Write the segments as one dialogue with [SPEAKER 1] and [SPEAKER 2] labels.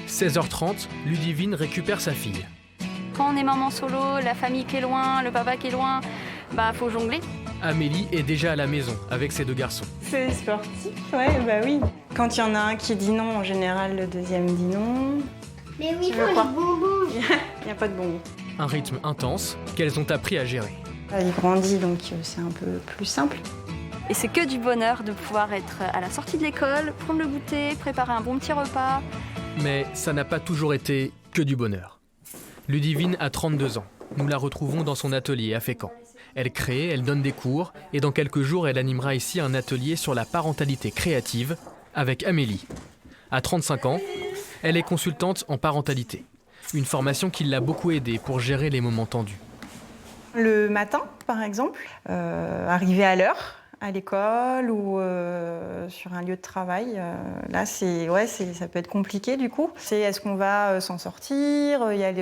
[SPEAKER 1] 16h30, Ludivine récupère sa fille.
[SPEAKER 2] Quand on est maman solo, la famille qui est loin, le papa qui est loin, faut jongler.
[SPEAKER 1] Amélie est déjà à la maison avec ses deux garçons.
[SPEAKER 3] C'est sportif, ouais, oui. Quand il y en a un qui dit non, en général, le deuxième dit non.
[SPEAKER 4] Mais oui, pour les bonbons.
[SPEAKER 3] Il n'y a pas de bonbons.
[SPEAKER 1] Un rythme intense qu'elles ont appris à gérer.
[SPEAKER 3] Il grandit, donc c'est un peu plus simple.
[SPEAKER 2] Et c'est que du bonheur de pouvoir être à la sortie de l'école, prendre le goûter, préparer un bon petit repas.
[SPEAKER 1] Mais ça n'a pas toujours été que du bonheur. Ludivine a 32 ans. Nous la retrouvons dans son atelier à Fécamp. Elle crée, elle donne des cours et dans quelques jours, elle animera ici un atelier sur la parentalité créative avec Amélie. À 35 ans, elle est consultante en parentalité. Une formation qui l'a beaucoup aidée pour gérer les moments tendus.
[SPEAKER 3] Le matin, par exemple, arriver à l'heure à l'école ou sur un lieu de travail, là, ça peut être compliqué du coup. Est-ce qu'on va s'en sortir? Il y a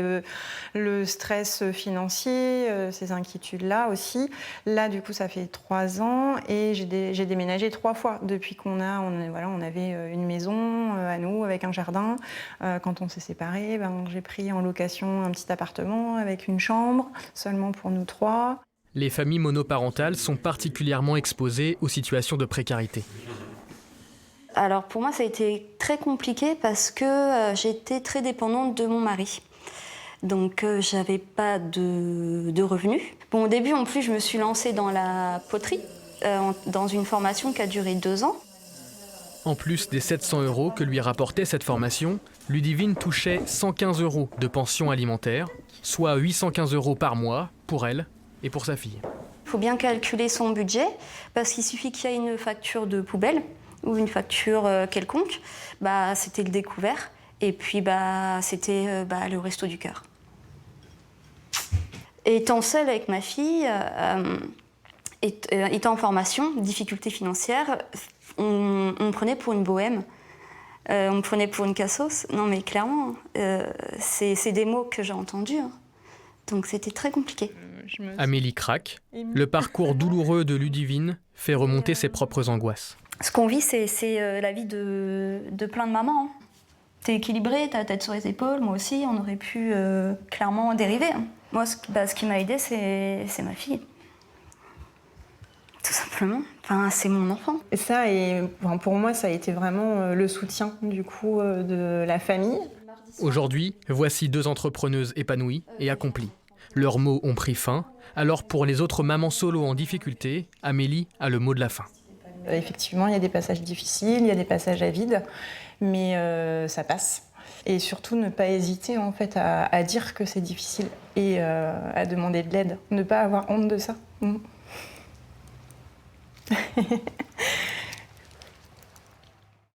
[SPEAKER 3] le stress financier, ces inquiétudes-là aussi. Là, du coup, ça fait 3 ans et j'ai déménagé 3 fois depuis on avait une maison à nous avec un jardin. Quand on s'est séparés, j'ai pris en location un petit appartement avec une chambre, seulement pour nous 3.
[SPEAKER 1] Les familles monoparentales sont particulièrement exposées aux situations de précarité.
[SPEAKER 2] Alors pour moi, ça a été très compliqué parce que j'étais très dépendante de mon mari. Donc j'avais pas de revenus. Au début, en plus, je me suis lancée dans la poterie, dans une formation qui a duré 2 ans.
[SPEAKER 1] En plus des 700 € que lui rapportait cette formation, Ludivine touchait 115 € de pension alimentaire, soit 815 € par mois pour elle et pour sa fille.
[SPEAKER 2] Il faut bien calculer son budget, parce qu'il suffit qu'il y ait une facture de poubelle ou une facture quelconque, c'était le découvert, et puis c'était le resto du cœur. Étant seule avec ma fille, étant en formation, difficultés financières, on me prenait pour une bohème, on me prenait pour une cassos. Non mais clairement, c'est des mots que j'ai entendus, hein. Donc c'était très compliqué.
[SPEAKER 1] Amélie craque. Le parcours douloureux de Ludivine fait remonter ses propres angoisses.
[SPEAKER 2] Ce qu'on vit, c'est la vie de plein de mamans. T'es équilibrée, t'as la tête sur les épaules, moi aussi, on aurait pu clairement dériver. Moi, ce qui m'a aidée, c'est ma fille. Tout simplement. C'est mon enfant.
[SPEAKER 3] Et ça, pour moi, ça a été vraiment le soutien du coup de la famille.
[SPEAKER 1] Aujourd'hui, voici 2 entrepreneuses épanouies et accomplies. Leurs mots ont pris fin, alors pour les autres mamans solo en difficulté, Amélie a le mot de la fin.
[SPEAKER 3] Effectivement, il y a des passages difficiles, il y a des passages à vide, mais ça passe. Et surtout, ne pas hésiter en fait à dire que c'est difficile et à demander de l'aide. Ne pas avoir honte de ça.